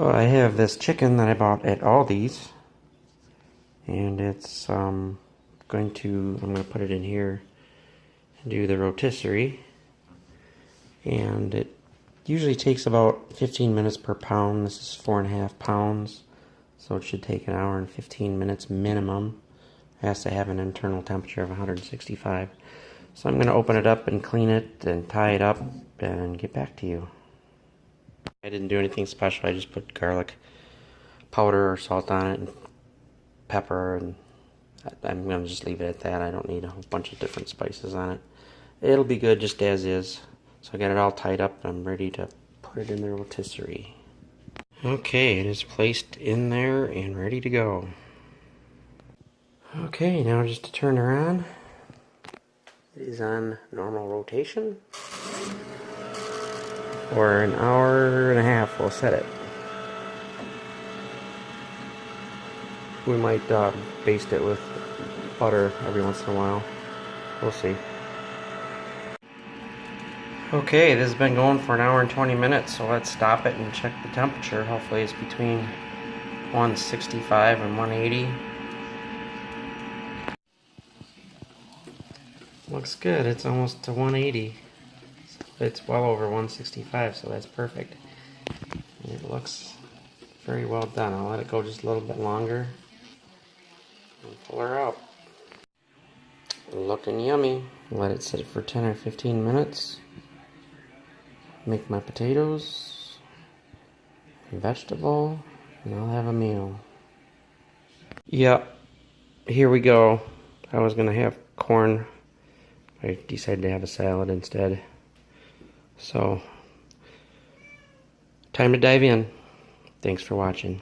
So I have this chicken that I bought at Aldi's, and it's I'm going to put it in here and do the rotisserie, and it usually takes about 15 minutes per pound. This is 4.5 pounds, so it should take an hour and 15 minutes minimum. It has to have an internal temperature of 165. So I'm going to open it up and clean it and tie it up and get back to you. I didn't do anything special. I just put garlic powder or salt on it and pepper, and I'm going to just leave it at that. I don't need a whole bunch of different spices on it. It'll be good just as is. So I got it all tied up and I'm ready to put it in the rotisserie. Okay, it is placed in there and ready to go. Okay, now just to turn her on. It is on normal rotation. For an hour and a half we'll set it. We might baste it with butter every once in a while. We'll see. Okay, this has been going for an hour and 20 minutes, so let's stop it and check the temperature. Hopefully it's between 165 and 180. Looks good. It's almost to 180. It's well over 165, so that's perfect. It looks very well done. I'll let it go just a little bit longer and pull her out. Looking yummy. Let it sit for 10 or 15 minutes. Make my potatoes, vegetable, and I'll have a meal. Yep, here we go. I was gonna have corn. I decided to have a salad instead. So, time to dive in. Thanks for watching.